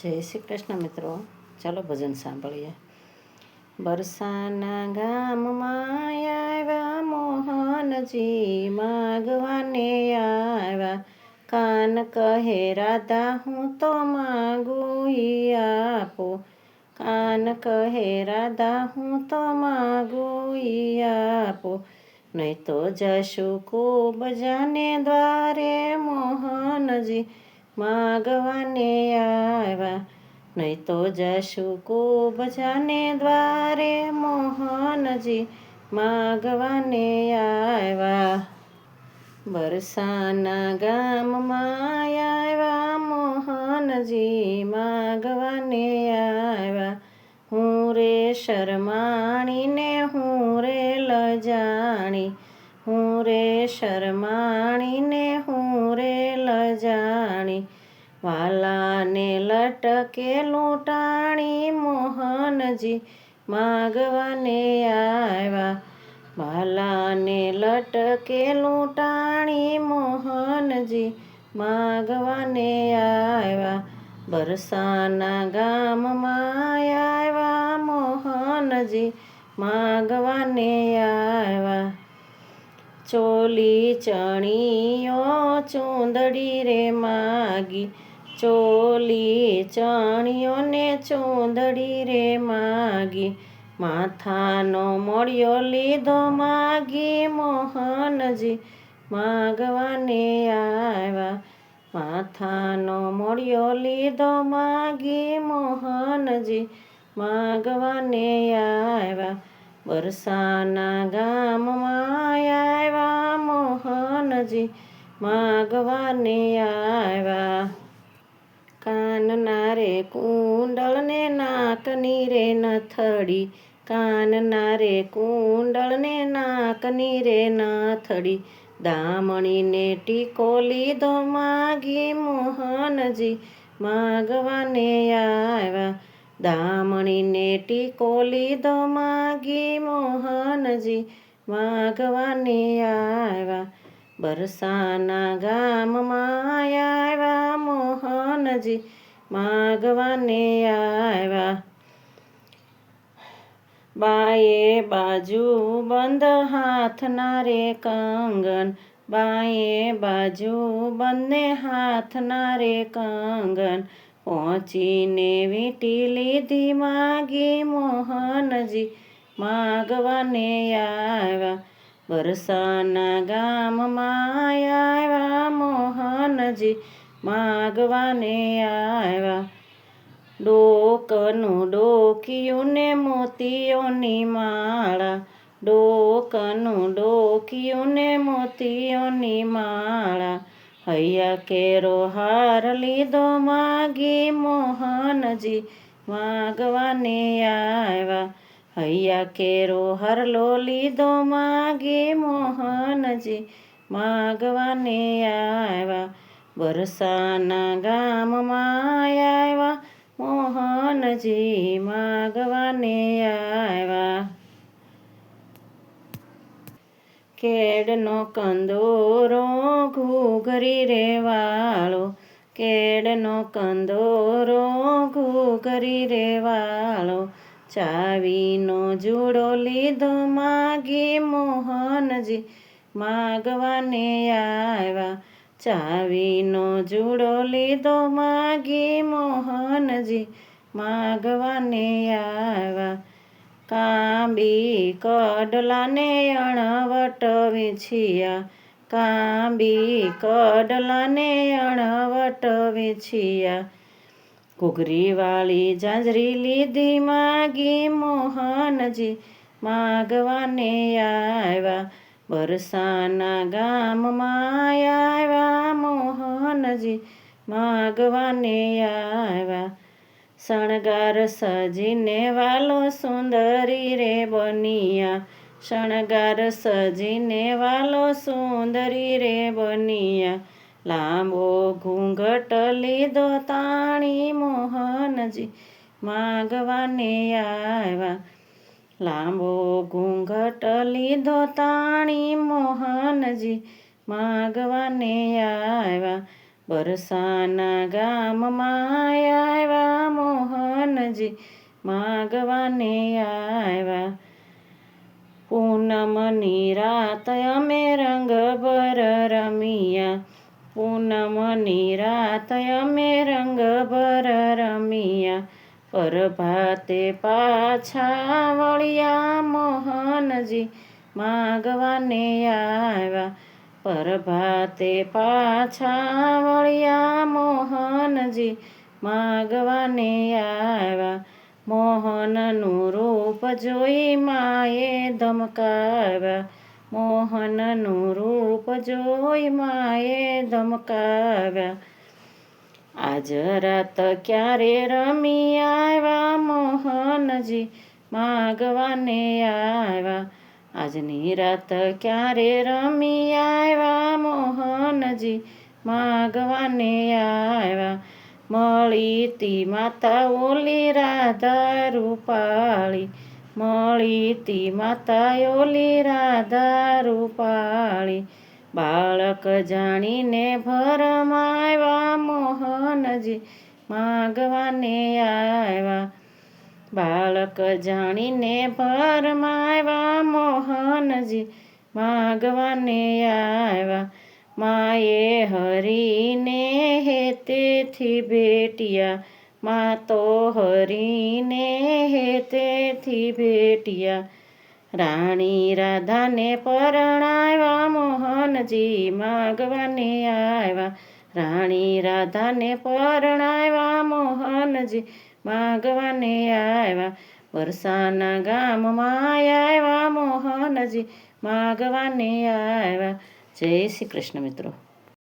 જય શ્રી કૃષ્ણ મિત્રો, ચાલો ભજન સાંભળીએ. બરસાના ગામમાં આવ્યા મોહનજી, માગવાને આવ્યા. કાન કહે રાધા હું તો માગું ઈ આપો. કાન કહે રાધા હું તો માગું ઈ આપો. નહીં તો જશું ખૂબ જાને દ્વારે મોહનજી, માગવાને આવ્યા. નહીં તો જશું ખૂબ જાને દ્વારે મોહનજી, માગવાને આવ્યા. બરસાના ગામમાં આવ્યા મોહનજી, માગવાને આવ્યા. હું રે શરમાણીને હું રે લજાણી, હું રે શરમાણીને હું રે લજાણી. વાલાને લટકે લૂંટાણી મોહનજી, માગવાને આવ્યા. વાલાને લટકે લૂંટાણી મોહનજી, માગવાને આવ્યા. બરસાના ગામમાં આવ્યા મોહનજી, માગવાને આવ્યા. ચોલી ચણીઓ ચૂંદડી રે માગી, ચોલી ચણીઓને ચૂંદડી રે માગી. માથાનો મોળિયો લીધો માગી મોહનજી, માગવાને આવ્યા. માથાનો મોળિયો લીધો માગી મોહનજી, માગવાને આવ્યા. બરસાના ગામમાં આવ્યા મોહનજી, માગવાને આવ્યા. કાનના રે કુંડળને નાકની રે નથડી, કાનના રે કુંડળને નાકની રે નથડી. દામણીને ટીકો લીધો માગી મોહનજી, માગવાને આવ્યા. દામણીને ટીકો લીધો માગી મોહનજી, માગવાને આવ્યા. બરસાના ગામમાં આવ્યા મોહનજી, માગવાને આવ્યા. બાએ બાજુ બંધ હાથના રે કંગન, બાએ બાજુ બંને હાથના રે કંગન. પહોંચીને વીંટી લીધી માગી મોહનજી, માગવાને આવ્યા. બરસાના ગામમાં આવ્યા મોહનજી, માગવાને આવ્યા. ડોકનું ડોકિયું ને મોતીઓની માળા, ડોકનું ડોકિયું ને મોતીઓની માળા. હૈયા કેરો હાર લીધો માગી મોહનજી, માગવાને આવ્યા. હૈયા કેરો હરલો લીધો માગી મોહનજી, માગવાને આવ્યા. બરસાના ગામમાં આવ્યા મોહનજી, માગવાને આવ્યા. કેડનો કંદોરો ઘૂઘરી રે વાળો, કેડનો કંદોરો ઘૂઘરી રે વાળો. ચાવીનો જુડો લીધો માગી મોહનજી, માગવાને આવ્યા. ચાવીનો જુડો લીધો માગી મોહનજી, માગવાને આવ્યા. કાંબી કડલાને અણવટ વીછિયા, કાંબી કડલાને અણવટ વીછિયા. ઘૂઘરીવાળી ઝાંઝરી લીધી માગી મોહનજી, માગવાને આવ્યા. બરસાના ગામમાં આવ્યા મોહનજી, માગવાને આવ્યા. શણગાર સજીને વાલો સુંદરી રે બનિયા, શણગાર સજીને વાલો સુંદરી રે બનિયા. લાંબો ઘૂંઘટ લીધો તાણી મોહનજી, માગવાને આવ્યા. લાંબો ઘૂંઘટ લીધો તાણી મોહનજી, માગવાને આવ્યા. બરસાના ગામમાં આવ્યા મોહનજી માગવાને આવ્યા. પૂનમની રાત અમે રંગભર રમિયા, પૂનમની રાત અમે રંગભર રમિયા, પ્રભાતે પાછા વળ્યા મોહનજી માગવાને આવ્યા, પ્રભાતે પાછા વળ્યા મોહનજી માગવાને આવ્યા. મોહનનું રૂપ જોઈ માએ ધમકાવ્યા, મોહનનું રૂપ જોઈ માએ ધમકાવ્યા. આજ રાત ક્યારે રમી આવ્યા મોહનજી માગવાને આવ્યા, આજની રાત ક્યારે રમી આવ્યા મોહનજી માગવાને આવ્યા. મળી તી માતા ઓલી રાધા રૂપાળી, મળી તી માતા ઓલી રાધા રૂપાળી, બાળક જાણીને ભરમાવ્યા મોહનજી માગવાને આવ્યા, બાળક જાણીને ભરમાવ્યા મોહનજી માગવાને આવ્યા. માએ હરીને હેતેથી ભેટ્યા, મા તો હરીને હેતેથી ભેટ્યા, રાણી રાધાને પરણાવ્યા મોહનજી માગવાને આવ્યા, રાણી રાધાને પરણાવ્યા મોહનજી માગવાને આવ્યા. વરસાના ગામમાં આવ્યા મોહનજી માગવાને આવ્યા. જય શ્રી કૃષ્ણ મિત્રો.